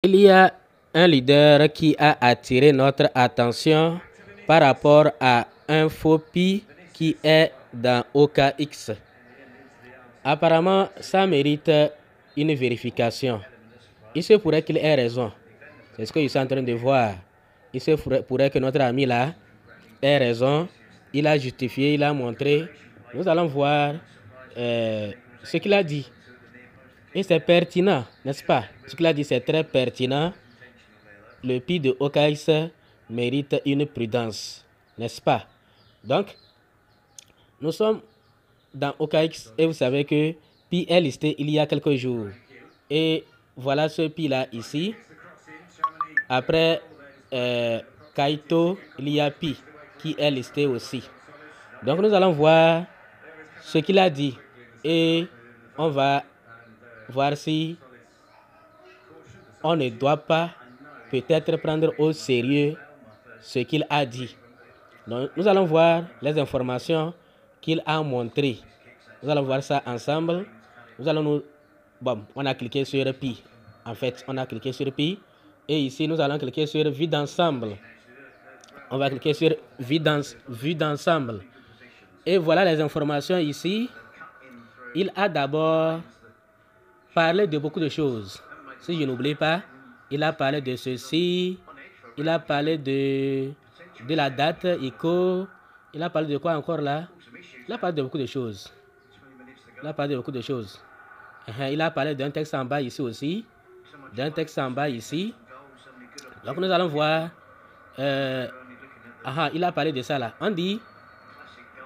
Il y a un leader qui a attiré notre attention par rapport à un faux pi qui est dans OKX. Apparemment, ça mérite une vérification. Il se pourrait qu'il ait raison. C'est ce que je suis en train de voir. Il se pourrait que notre ami là ait raison. Il a justifié, il a montré. Nous allons voir ce qu'il a dit. Et c'est pertinent, n'est-ce pas? Ce qu'il a dit, c'est très pertinent. Le pi de OKX mérite une prudence, n'est-ce pas? Donc, nous sommes dans OKX et vous savez que pi est listé il y a quelques jours. Et voilà ce pi là ici. Après Kaito, il y a pi qui est listé aussi. Donc nous allons voir ce qu'il a dit et on va voir si on ne doit pas peut-être prendre au sérieux ce qu'il a dit. Donc, nous allons voir les informations qu'il a montrées. Nous allons voir ça ensemble. Bon, on a cliqué sur pi. En fait, on a cliqué sur pi. Et ici, nous allons cliquer sur vue d'ensemble. On va cliquer sur vue d'ensemble. Et voilà les informations ici. Il a d'abord parlé de beaucoup de choses. Si je n'oublie pas, il a parlé de ceci. Il a parlé de la date ICO. Il a parlé de quoi encore là? Il a parlé de beaucoup de choses. Il a parlé de beaucoup de choses. Il a parlé d'un texte en bas ici aussi. D'un texte en bas ici. Donc nous allons voir. Il a parlé de ça là. On dit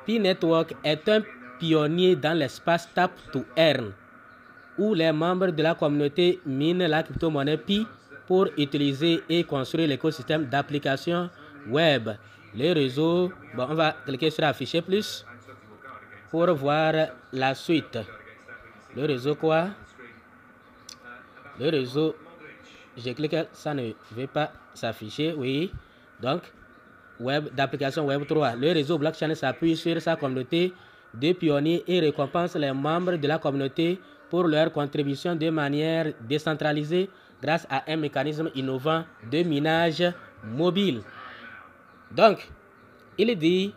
Pi Network est un pionnier dans l'espace Tap to Earn, où les membres de la communauté minent la crypto-monnaie Pi pour utiliser et construire l'écosystème d'applications web. Le réseau, bon, on va cliquer sur afficher plus pour voir la suite. Le réseau quoi? Le réseau, j'ai cliqué, ça ne veut pas s'afficher, oui. Donc, web d'application web 3. Le réseau blockchain s'appuie sur sa communauté de pionniers et récompense les membres de la communauté pour leur contribution de manière décentralisée grâce à un mécanisme innovant de minage mobile. Donc, il dit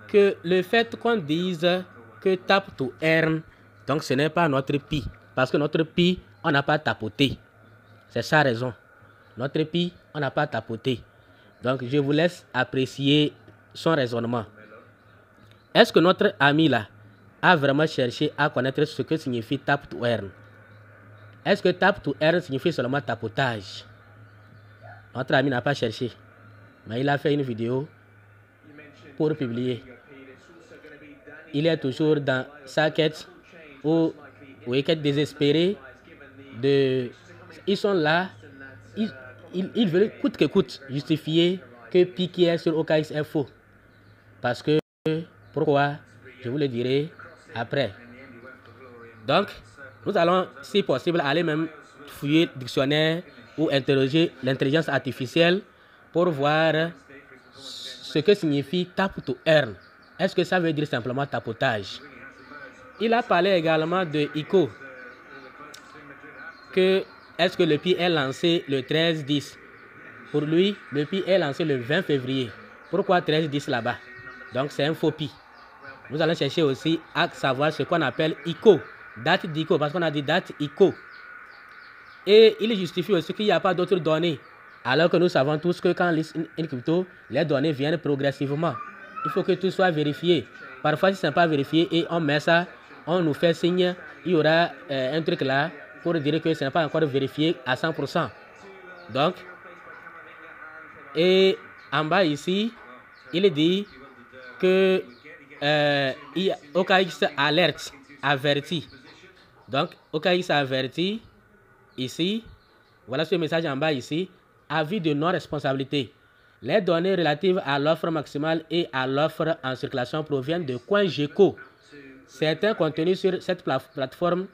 que le fait qu'on dise que Tap to Earn, donc ce n'est pas notre pi, parce que notre pi, on n'a pas tapoté. C'est sa raison. Notre pi, on n'a pas tapoté. Donc, je vous laisse apprécier son raisonnement. Est-ce que notre ami là a vraiment cherché à connaître ce que signifie Tap to Earn? Est-ce que Tap to Earn signifie seulement tapotage? Notre ami n'a pas cherché. Mais il a fait une vidéo pour publier. Il est toujours dans sa quête ou quête désespérée de... Ils sont là. Ils veulent coûte que coûte justifier que pi qui est sur OKX est faux. Parce que, pourquoi? Je vous le dirai après. Donc, nous allons, si possible, aller même fouiller le dictionnaire ou interroger l'intelligence artificielle pour voir ce que signifie Tap to Earn. Est-ce que ça veut dire simplement tapotage? Il a parlé également de ICO. Est-ce que le pi est lancé le 13-10? Pour lui, le pi est lancé le 20 février. Pourquoi 13-10 là-bas? Donc c'est un faux pi. Nous allons chercher aussi à savoir ce qu'on appelle ICO. Date d'ICO, parce qu'on a dit date ICO. Et il justifie aussi qu'il n'y a pas d'autres données. Alors que nous savons tous que quand on liste une crypto, les données viennent progressivement. Il faut que tout soit vérifié. Parfois, si ce n'est pas vérifié et on met ça, on nous fait signe, il y aura un truc là pour dire que ce n'est pas encore vérifié à 100%. Donc, et en bas ici, il dit que OKX alerte, averti. Donc, OKX averti, ici, voilà ce message en bas ici, avis de non-responsabilité. Les données relatives à l'offre maximale et à l'offre en circulation proviennent de CoinGecko. Certains contenus sur cette plateforme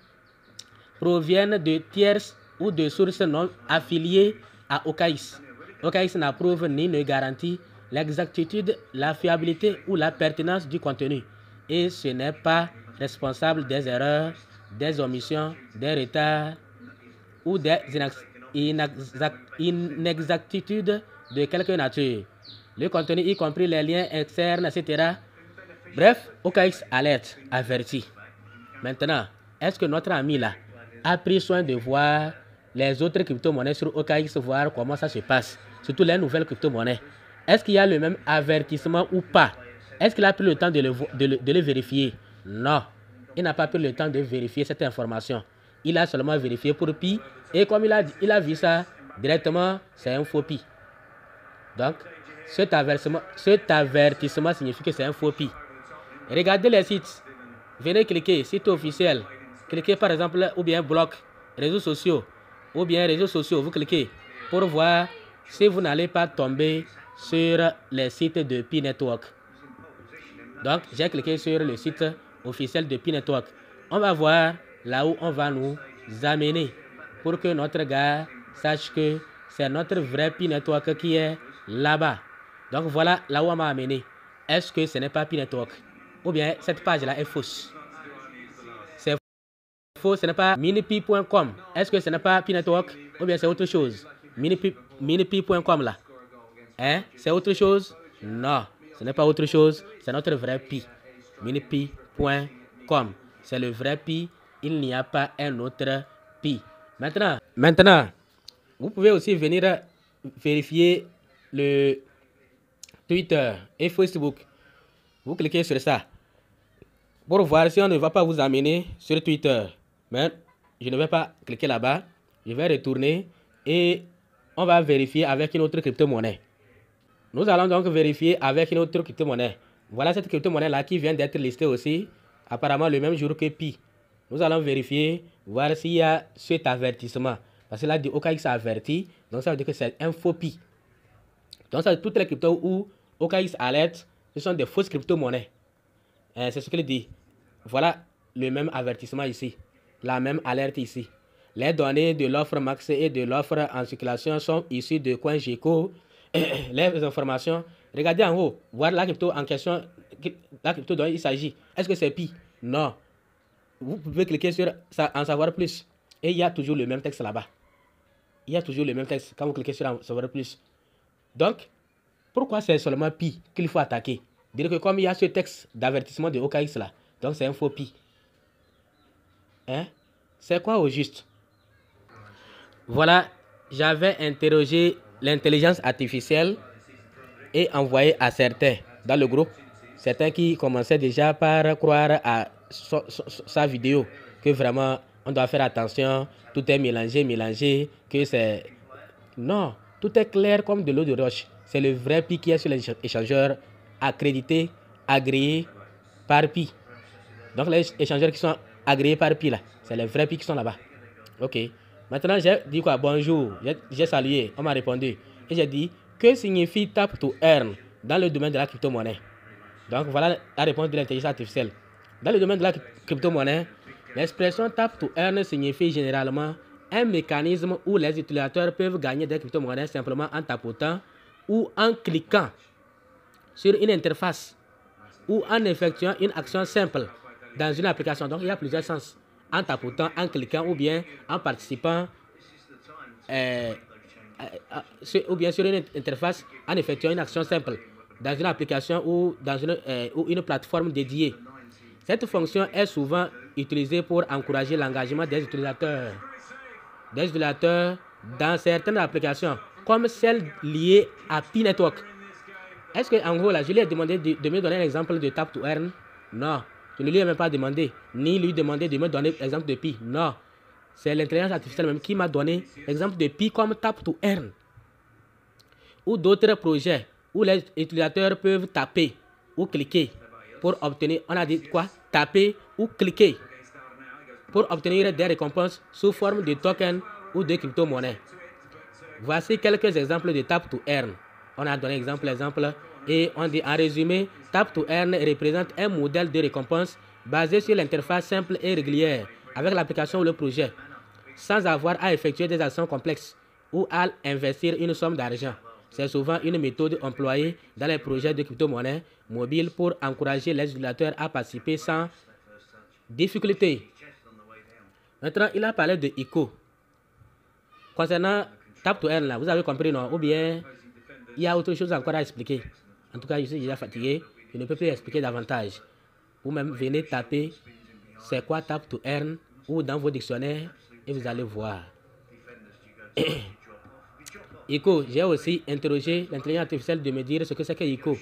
proviennent de tierces ou de sources non affiliées à OKX. OKX n'approuve ni ne garantit l'exactitude, la fiabilité ou la pertinence du contenu. Et ce n'est pas responsable des erreurs, des omissions, des retards ou des inexactitudes de quelque nature. Le contenu, y compris les liens externes, etc. Bref, OKX alerte, averti. Maintenant, est-ce que notre ami là a pris soin de voir les autres crypto-monnaies sur OKX, voir comment ça se passe, surtout les nouvelles crypto-monnaies? Est-ce qu'il y a le même avertissement ou pas? Est-ce qu'il a pris le temps de le vérifier? Non, il n'a pas pris le temps de vérifier cette information. Il a seulement vérifié pour Pi, et comme il a vu ça directement, c'est un faux Pi. Donc, cet avertissement signifie que c'est un faux Pi. Regardez les sites. Venez cliquer, site officiel. Cliquez par exemple, ou bien blog, réseaux sociaux, ou bien réseaux sociaux, vous cliquez pour voir si vous n'allez pas tomber sur les sites de Pi Network. Donc, j'ai cliqué sur le site officiel de Pi Network. On va voir là où on va nous amener pour que notre gars sache que c'est notre vrai Pi Network qui est là-bas. Donc, voilà là où on m'a amené. Est-ce que ce n'est pas Pi Network? Ou bien cette page-là est fausse? C'est faux, ce n'est pas minipi.com. Est-ce que ce n'est pas Pi Network? Ou bien c'est autre chose? Minipi.com là. Hein? C'est autre chose? Non, ce n'est pas autre chose. C'est notre vrai Pi. Minipi.com. C'est le vrai Pi. Il n'y a pas un autre Pi. Maintenant, vous pouvez aussi venir vérifier le Twitter et Facebook. Vous cliquez sur ça pour voir si on ne va pas vous amener sur Twitter. Mais je ne vais pas cliquer là-bas. Je vais retourner et on va vérifier avec une autre crypto-monnaie. Nous allons donc vérifier avec une autre crypto-monnaie. Voilà cette crypto-monnaie-là qui vient d'être listée aussi, apparemment le même jour que Pi. Nous allons vérifier, voir s'il y a cet avertissement. Parce que là, OKX a averti, donc ça veut dire que c'est un faux Pi. Donc ça, toutes les cryptos où OKX alerte, ce sont des fausses crypto-monnaies. C'est ce qu'il dit. Voilà le même avertissement ici. La même alerte ici. Les données de l'offre max et de l'offre en circulation sont issues de CoinGecko. Les informations. Regardez en haut. Voir la crypto en question. La crypto dont il s'agit. Est-ce que c'est Pi? Non. Vous pouvez cliquer sur ça, en savoir plus. Et il y a toujours le même texte là-bas. Il y a toujours le même texte quand vous cliquez sur en savoir plus. Donc, pourquoi c'est seulement Pi qu'il faut attaquer? Dire que comme il y a ce texte d'avertissement de OKX là, donc c'est un faux Pi. Hein? C'est quoi au juste? Voilà, j'avais interrogé l'intelligence artificielle et envoyé à certains dans le groupe, certains qui commençaient déjà par croire à sa vidéo, que vraiment on doit faire attention, tout est mélangé, que c'est... Non, tout est clair comme de l'eau de roche. C'est le vrai Pi qui est sur l'échangeur accrédité, agréé par Pi. Donc les échangeurs qui sont agréés par Pi là, c'est les vrais Pi qui sont là-bas. Ok. Maintenant j'ai dit quoi? Bonjour. J'ai salué. On m'a répondu. Et j'ai dit que signifie tap to earn dans le domaine de la crypto-monnaie. Donc voilà la réponse de l'intelligence artificielle. Dans le domaine de la crypto-monnaie, l'expression tap to earn signifie généralement un mécanisme où les utilisateurs peuvent gagner des crypto-monnaies simplement en tapotant ou en cliquant sur une interface ou en effectuant une action simple dans une application. Donc il y a plusieurs sens. En tapotant, en cliquant ou bien en participant ou bien sur une interface en effectuant une action simple dans une application ou dans une plateforme dédiée. Cette fonction est souvent utilisée pour encourager l'engagement des utilisateurs dans certaines applications, comme celle liée à Pi Network. Est-ce qu'en gros, là, je lui ai demandé de me donner un exemple de Tap to Earn? Non. Je ne lui ai même pas demandé, ni lui demander de me donner l'exemple de Pi. Non. C'est l'intelligence artificielle même qui m'a donné l'exemple de Pi comme Tap to Earn. Ou d'autres projets où les utilisateurs peuvent taper ou cliquer pour obtenir, on a dit quoi? Taper ou cliquer pour obtenir des récompenses sous forme de tokens ou de crypto-monnaies. Voici quelques exemples de Tap to Earn. On a donné exemple, et on dit en résumé, Tap to Earn représente un modèle de récompense basé sur l'interface simple et régulière avec l'application ou le projet, sans avoir à effectuer des actions complexes ou à investir une somme d'argent. C'est souvent une méthode employée dans les projets de crypto-monnaie mobile pour encourager les utilisateurs à participer sans difficulté. Maintenant, il a parlé de ICO. concernant Tap to Earn, là, vous avez compris, non? Ou bien il y a autre chose encore à expliquer? En tout cas, je suis déjà fatigué. Je ne peux plus expliquer davantage. Ou même venez taper c'est quoi Tap to Earn ou dans vos dictionnaires et vous allez voir. ICO, j'ai aussi interrogé l'intelligence artificielle de me dire ce que c'est que ICO.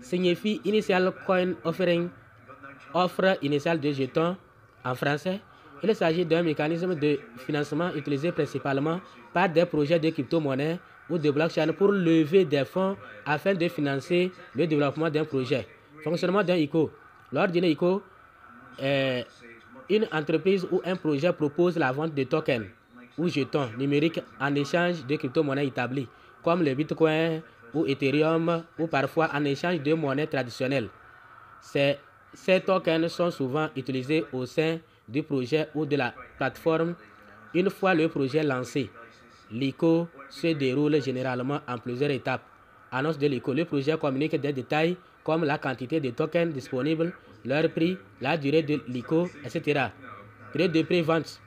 Signifie Initial Coin Offering, offre initiale de jetons en français. Il s'agit d'un mécanisme de financement utilisé principalement par des projets de crypto-monnaie ou de blockchain pour lever des fonds afin de financer le développement d'un projet. Fonctionnement d'un ICO. Lors d'une ICO, une entreprise ou un projet propose la vente de tokens ou jetons numériques en échange de crypto-monnaies établies, comme le Bitcoin ou Ethereum, ou parfois en échange de monnaies traditionnelles. Ces tokens sont souvent utilisés au sein du projet ou de la plateforme. Une fois le projet lancé, l'ICO se déroule généralement en plusieurs étapes. Annonce de l'ICO. Le projet communique des détails comme la quantité de tokens disponibles, leur prix, la durée de l'ICO, etc. Période de pré-vente.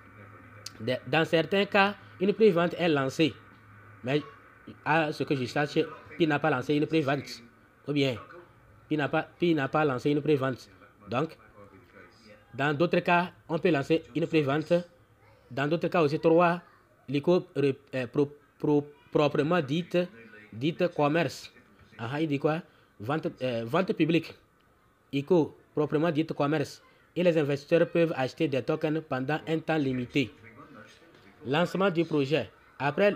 Dans certains cas, une pré-vente est lancée. Mais à ce que je sache, Pi n'a pas lancé une pré-vente. Ou bien, Pi n'a pas lancé une pré-vente. Donc, dans d'autres cas, on peut lancer une pré-vente. Dans d'autres cas aussi, 3, l'ICO proprement dite commerce. Il dit quoi? Vente publique. ICO proprement dite commerce. Et les investisseurs peuvent acheter des tokens pendant un temps limité. Lancement du projet. Après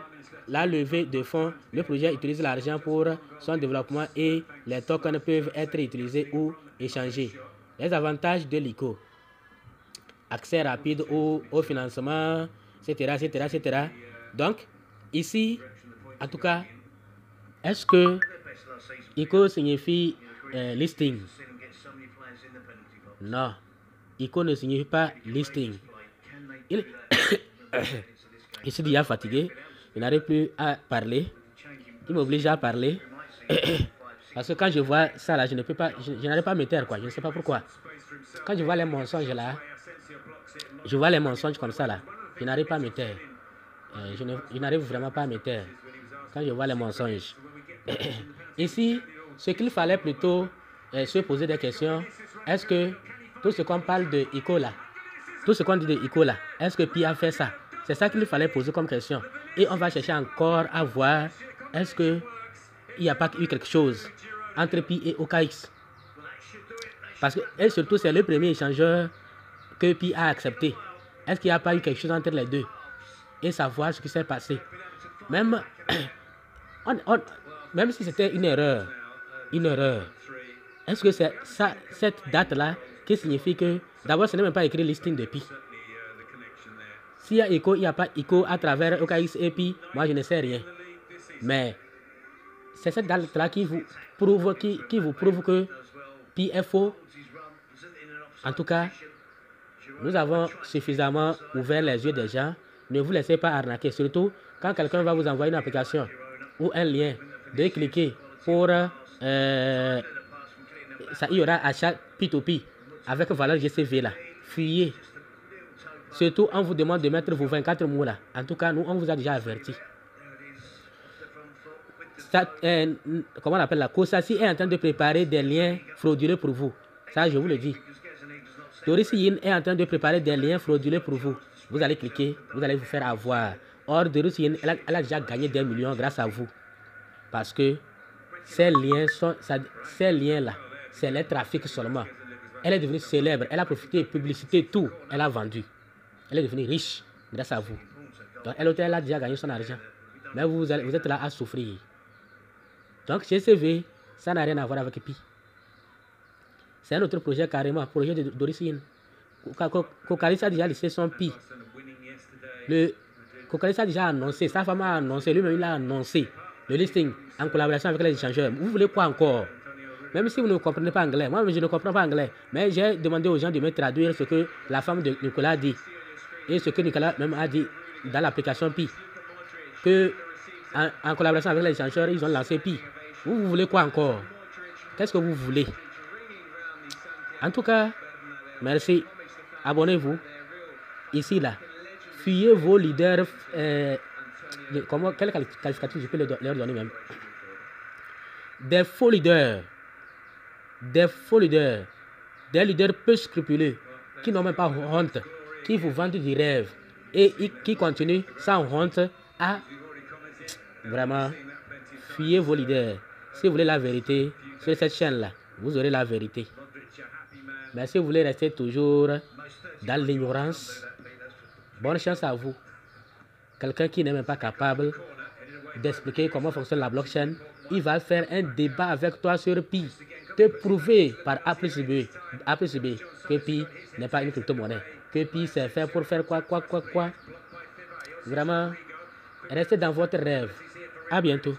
la levée de fonds, le projet utilise l'argent pour son développement et les tokens peuvent être utilisés ou échangés. Les avantages de l'ICO. Accès rapide au financement, etc. Donc, ici, en tout cas, est-ce que ICO signifie listing? Non, ICO ne signifie pas listing. Je suis déjà fatigué, je n'arrive plus à parler. Il m'oblige à parler. Parce que quand je vois ça là, je n'arrive pas à me taire, quoi. Je ne sais pas pourquoi. Quand je vois les mensonges là, je vois les mensonges comme ça là, je n'arrive pas à me taire. Je n'arrive vraiment pas à me taire quand je vois les mensonges. Ici, ce qu'il fallait plutôt se poser des questions, est-ce que tout ce qu'on parle de ICO là, tout ce qu'on dit de ICO là, est-ce que Pi a fait ça? C'est ça qu'il fallait poser comme question. Et on va chercher encore à voir, est-ce qu'il n'y a pas eu quelque chose entre Pi et OKX? Parce que, et surtout, c'est le premier échangeur que Pi a accepté. Est-ce qu'il n'y a pas eu quelque chose entre les deux? Et savoir ce qui s'est passé. Même, même si c'était une erreur, est-ce que c'est ça, cette date-là qui signifie que, d'abord, ce n'est même pas écrit listing de Pi. S'il y a ICO, il n'y a pas ICO à travers OKX et Pi, moi je ne sais rien. Mais c'est cette date-là qui vous prouve que Pi est faux. En tout cas, nous avons suffisamment ouvert les yeux des gens. Ne vous laissez pas arnaquer. Surtout quand quelqu'un va vous envoyer une application ou un lien, de cliquer pour ça, il y aura achat P2P avec valeur GCV là. Fuyez. Surtout, on vous demande de mettre vos 24 mots là. En tout cas, nous, on vous a déjà averti. Ça, comment on appelle la Kosasi est en train de préparer des liens frauduleux pour vous. Ça, je vous le dis. Doris Yin est en train de préparer des liens frauduleux pour vous. Vous allez cliquer, vous allez vous faire avoir. Or, Doris Yin, elle a déjà gagné des millions grâce à vous. Parce que ces liens-là, c'est les trafics seulement. Elle est devenue célèbre, elle a profité de publicité, tout. Elle a vendu. Elle est devenue riche grâce à vous. Donc, elle a déjà gagné son argent. Mais vous êtes là à souffrir. Donc, GCV, ça n'a rien à voir avec Pi. C'est un autre projet carrément, projet de Doris Yin. Cocalis a déjà laissé son Pi. Cocalis a déjà annoncé, sa femme a annoncé, lui-même il a annoncé le listing en collaboration avec les échangeurs. Vous voulez quoi encore? Même si vous ne comprenez pas anglais, moi je ne comprends pas anglais, mais j'ai demandé aux gens de me traduire ce que la femme de Nicolas a dit. Et ce que Nicolas même a dit dans l'application Pi. Que en collaboration avec les échangeurs, ils ont lancé Pi. Vous voulez quoi encore? Qu'est-ce que vous voulez? En tout cas, merci. Abonnez-vous. Ici, là. Fuyez vos leaders quel qualificatif je peux leur donner même? Des faux leaders. Des faux leaders. Des leaders peu scrupuleux, qui n'ont même pas honte, qui vous vendent du rêve et qui continuent sans honte à vraiment fuyez vos leaders. Si vous voulez la vérité sur cette chaîne-là, vous aurez la vérité. Mais si vous voulez rester toujours dans l'ignorance, bonne chance à vous. Quelqu'un qui n'est même pas capable d'expliquer comment fonctionne la blockchain, il va faire un débat avec toi sur Pi, te prouver par A plus B que Pi n'est pas une crypto-monnaie, que Pi c'est fait pour faire quoi. Vraiment, restez dans votre rêve. À bientôt.